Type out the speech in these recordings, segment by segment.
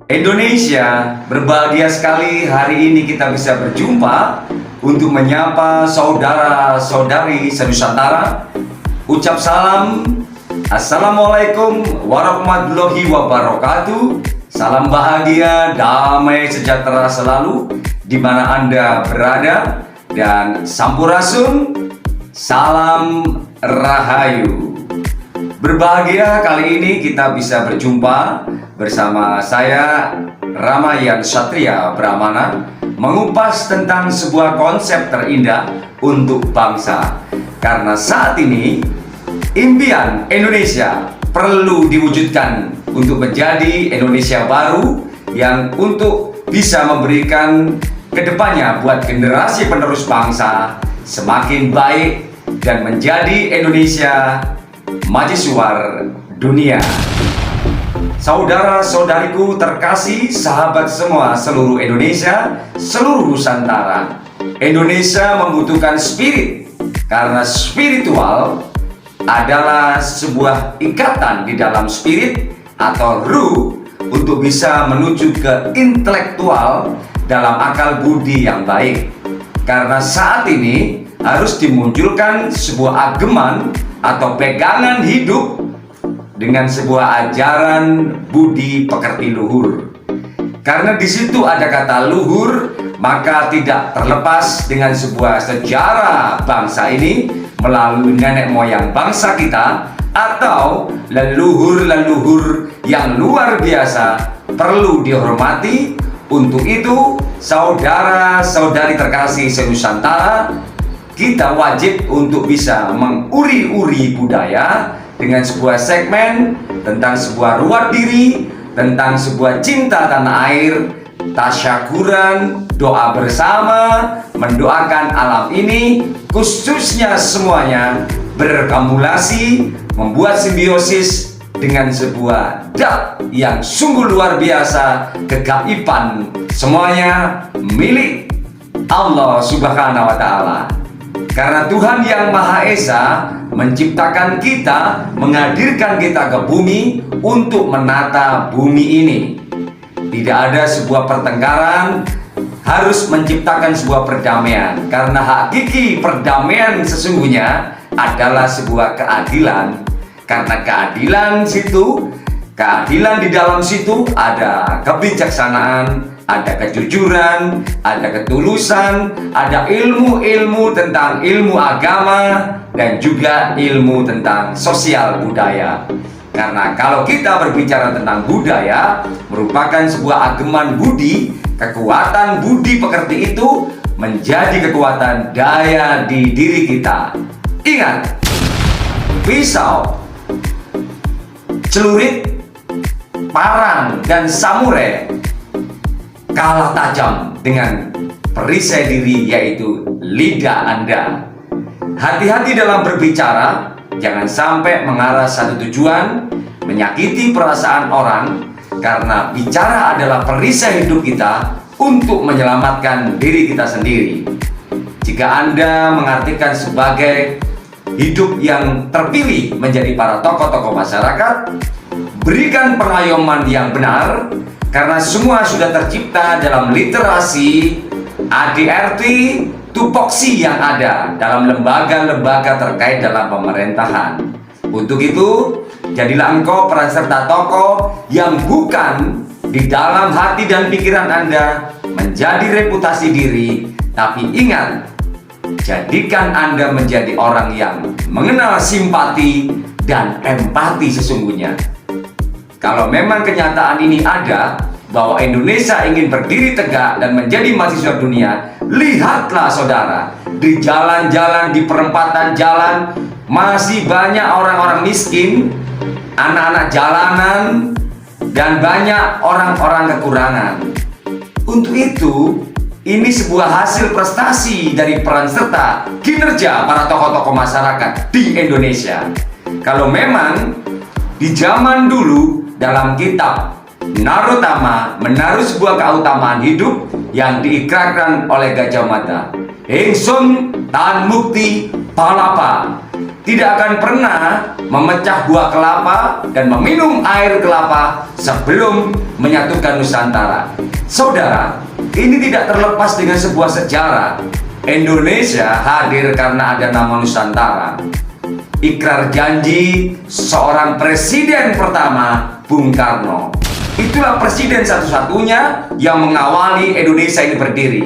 Indonesia, berbahagia sekali hari ini kita bisa berjumpa untuk menyapa saudara-saudari se-Nusantara. Ucap salam, Assalamualaikum warahmatullahi wabarakatuh. Salam bahagia, damai, sejahtera selalu di mana Anda berada, dan sampurasun, salam rahayu. Berbahagia kali ini kita bisa berjumpa bersama saya Ramayan Satria Brahmana, mengupas tentang sebuah konsep terindah untuk bangsa. Karena saat ini impian Indonesia perlu diwujudkan untuk menjadi Indonesia baru yang untuk bisa memberikan kedepannya buat generasi penerus bangsa semakin baik dan menjadi Indonesia majusuar dunia. Saudara-saudariku terkasih, sahabat semua seluruh Indonesia, seluruh Nusantara. Indonesia membutuhkan spirit, karena spiritual adalah sebuah ikatan di dalam spirit atau ruh untuk bisa menuju ke intelektual dalam akal budi yang baik. Karena saat ini harus dimunculkan sebuah ageman atau pegangan hidup dengan sebuah ajaran budi pekerti luhur. Karena di situ ada kata luhur, maka tidak terlepas dengan sebuah sejarah bangsa ini melalui nenek moyang bangsa kita atau leluhur-leluhur yang luar biasa perlu dihormati. Untuk itu, saudara-saudari terkasih se-Nusantara, kita wajib untuk bisa menguri-uri budaya dengan sebuah segmen tentang sebuah ruat diri, tentang sebuah cinta tanah air, tasyakuran, doa bersama, mendoakan alam ini, khususnya semuanya berkamulasi, membuat simbiosis dengan sebuah dat yang sungguh luar biasa, kegaiban semuanya milik Allah Subhanahu wa Ta'ala. Karena Tuhan yang Maha Esa menciptakan kita, menghadirkan kita ke bumi untuk menata bumi ini. Tidak ada sebuah pertengkaran, harus menciptakan sebuah perdamaian. Karena hakiki perdamaian sesungguhnya adalah sebuah keadilan. Karena keadilan di dalam situ ada kebijaksanaan, ada kejujuran, ada ketulusan, ada ilmu-ilmu tentang ilmu agama, dan juga ilmu tentang sosial budaya. Karena kalau kita berbicara tentang budaya, merupakan sebuah ageman budi, kekuatan budi pekerti itu menjadi kekuatan daya di diri kita. Ingat, pisau, celurit, parang, dan samurai kalah tajam dengan perisai diri, yaitu lidah Anda. Hati-hati dalam berbicara, jangan sampai mengarah satu tujuan, menyakiti perasaan orang, karena bicara adalah perisai hidup kita untuk menyelamatkan diri kita sendiri. Jika Anda mengartikan sebagai hidup yang terpilih menjadi para tokoh-tokoh masyarakat, berikan pengayoman yang benar, karena semua sudah tercipta dalam literasi, ADRT, tupoksi yang ada dalam lembaga-lembaga terkait dalam pemerintahan. Untuk itu, jadilah engkau peserta tokoh yang bukan di dalam hati dan pikiran Anda menjadi reputasi diri, tapi ingat, jadikan Anda menjadi orang yang mengenal simpati dan empati sesungguhnya. Kalau memang kenyataan ini ada, bahwa Indonesia ingin berdiri tegak dan menjadi mahasiswa dunia, lihatlah saudara, di jalan-jalan, di perempatan jalan, masih banyak orang-orang miskin, anak-anak jalanan, dan banyak orang-orang kekurangan. Untuk itu, ini sebuah hasil prestasi dari peran serta kinerja para tokoh-tokoh masyarakat di Indonesia. Kalau memang di zaman dulu dalam kitab Narotama menaruh sebuah keutamaan hidup yang diikrarkan oleh Gajah Mada, Ingsun Tan Mukti Palapa, tidak akan pernah memecah buah kelapa dan meminum air kelapa sebelum menyatukan Nusantara. Saudara, ini tidak terlepas dengan sebuah sejarah. Indonesia hadir karena ada nama Nusantara. Ikrar janji seorang presiden pertama, Bung Karno. Itulah presiden satu-satunya yang mengawali Indonesia ini berdiri.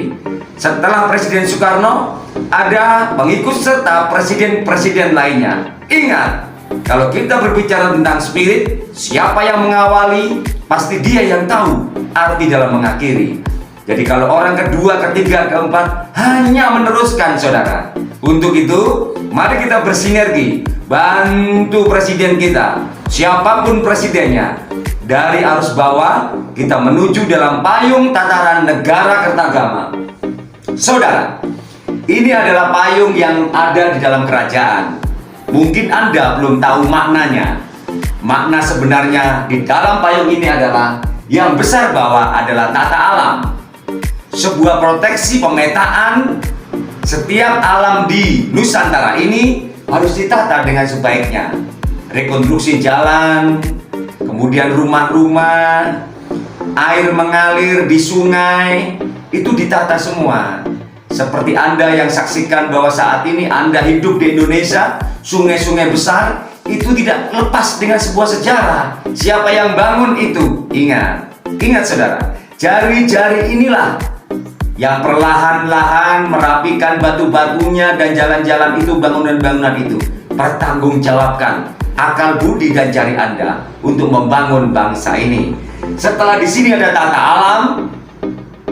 Setelah Presiden Soekarno, ada pengikut serta presiden-presiden lainnya. Ingat, kalau kita berbicara tentang spirit, siapa yang mengawali, pasti dia yang tahu arti dalam mengakhiri. Jadi kalau orang kedua, ketiga, keempat hanya meneruskan, saudara. Untuk itu, mari kita bersinergi, bantu presiden kita, siapapun presidennya. Dari arus bawah, kita menuju dalam payung tataran negara Kertagama. Saudara, ini adalah payung yang ada di dalam kerajaan. Mungkin Anda belum tahu maknanya. Makna sebenarnya di dalam payung ini adalah yang besar bawah adalah tata alam. Sebuah proteksi pemetaan setiap alam di Nusantara ini harus ditata dengan sebaiknya. Rekonstruksi jalan, kemudian rumah-rumah, air mengalir di sungai, itu ditata semua. Seperti Anda yang saksikan bahwa saat ini Anda hidup di Indonesia, sungai-sungai besar, itu tidak lepas dengan sebuah sejarah. Siapa yang bangun itu? Ingat saudara, jari-jari inilah yang perlahan-lahan merapikan batu-batunya dan jalan-jalan itu, bangunan-bangunan itu. Pertanggungjawabkan akal budi dan jari Anda untuk membangun bangsa ini. Setelah di sini ada tata alam,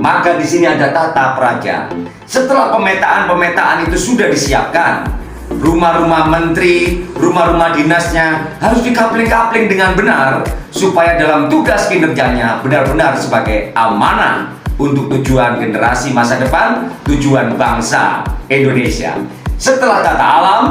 maka di sini ada tata praja. Setelah pemetaan itu sudah disiapkan, rumah-rumah menteri, rumah-rumah dinasnya harus dikapling-kapling dengan benar supaya dalam tugas kinerjanya benar-benar sebagai amanah untuk tujuan generasi masa depan, tujuan bangsa Indonesia. Setelah tata alam,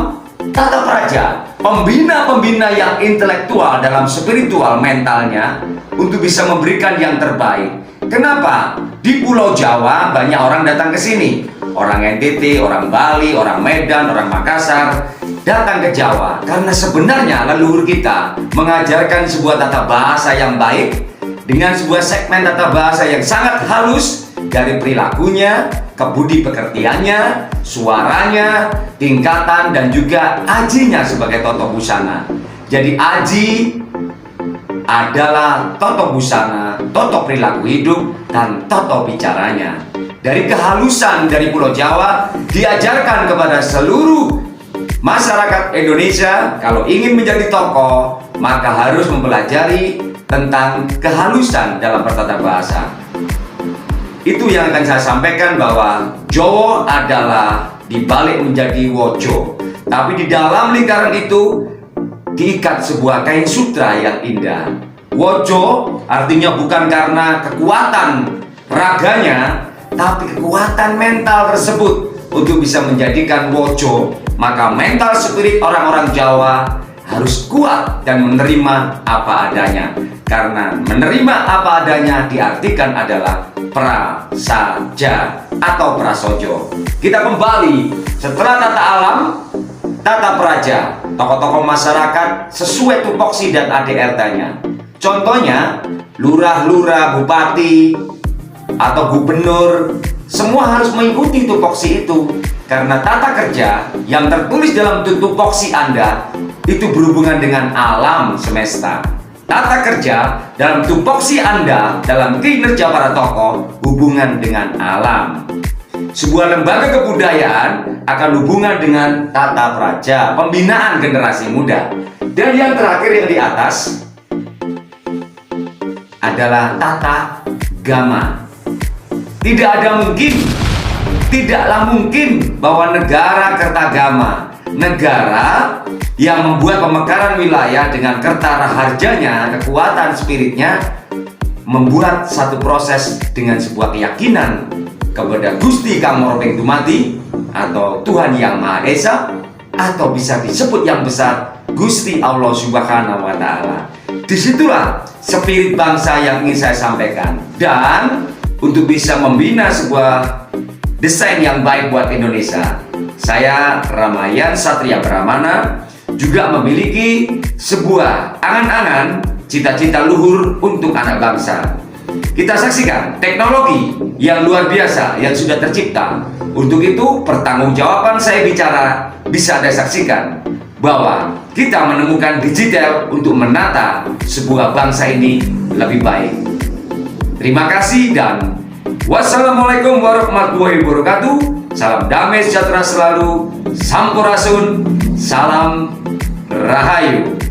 tata praja, pembina-pembina yang intelektual dalam spiritual mentalnya untuk bisa memberikan yang terbaik. Kenapa? Di Pulau Jawa banyak orang datang ke sini. Orang NTT, orang Bali, orang Medan, orang Makassar datang ke Jawa karena sebenarnya leluhur kita mengajarkan sebuah tata bahasa yang baik dengan sebuah segmen tata bahasa yang sangat halus dari perilakunya, kebudi pekertiannya, suaranya, tingkatan, dan juga ajinya sebagai toto busana. Jadi aji adalah toto busana, toto perilaku hidup, dan toto bicaranya. Dari kehalusan dari Pulau Jawa diajarkan kepada seluruh masyarakat Indonesia. Kalau ingin menjadi tokoh, maka harus mempelajari tentang kehalusan dalam bertata bahasa. Itu yang akan saya sampaikan, bahwa Jowo adalah dibalik menjadi Wojo, tapi di dalam lingkaran itu diikat sebuah kain sutra yang indah. Wojo artinya bukan karena kekuatan raganya, tapi kekuatan mental tersebut untuk bisa menjadikan Wojo. Maka mental spirit orang-orang Jawa harus kuat dan menerima apa adanya. Karena menerima apa adanya diartikan adalah prasaja atau prasojo. Kita kembali setelah tata alam, tata praja, tokoh-tokoh masyarakat sesuai tupoksi dan ADRT-nya. Contohnya lurah-lurah, bupati atau gubernur, semua harus mengikuti tupoksi itu. Karena tata kerja yang tertulis dalam tupoksi Anda itu berhubungan dengan alam semesta. Tata kerja dalam tupoksi Anda dalam kinerja para tokoh hubungan dengan alam. Sebuah lembaga kebudayaan akan hubungan dengan tata praja, pembinaan generasi muda. Dan yang terakhir yang di atas adalah tata gama. Tidaklah mungkin bahwa negara Kertagama, negara yang membuat pemekaran wilayah dengan kerta raharjanya, kekuatan spiritnya, membuat satu proses dengan sebuah keyakinan kepada Gusti Kang Moropeng Dumadi atau Tuhan Yang Maha Esa, atau bisa disebut yang besar Gusti Allah Subhanahu wa Ta'ala. Disitulah spirit bangsa yang ingin saya sampaikan. Dan untuk bisa membina sebuah desain yang baik buat Indonesia, saya Ramayan Satria Pramana juga memiliki sebuah angan-angan cita-cita luhur untuk anak bangsa. Kita saksikan teknologi yang luar biasa yang sudah tercipta. Untuk itu, pertanggungjawaban saya bicara bisa Anda saksikan bahwa kita menemukan digital untuk menata sebuah bangsa ini lebih baik. Terima kasih dan wassalamualaikum warahmatullahi wabarakatuh. Salam damai sejahtera selalu. Sampurasun. Salam Rahayu.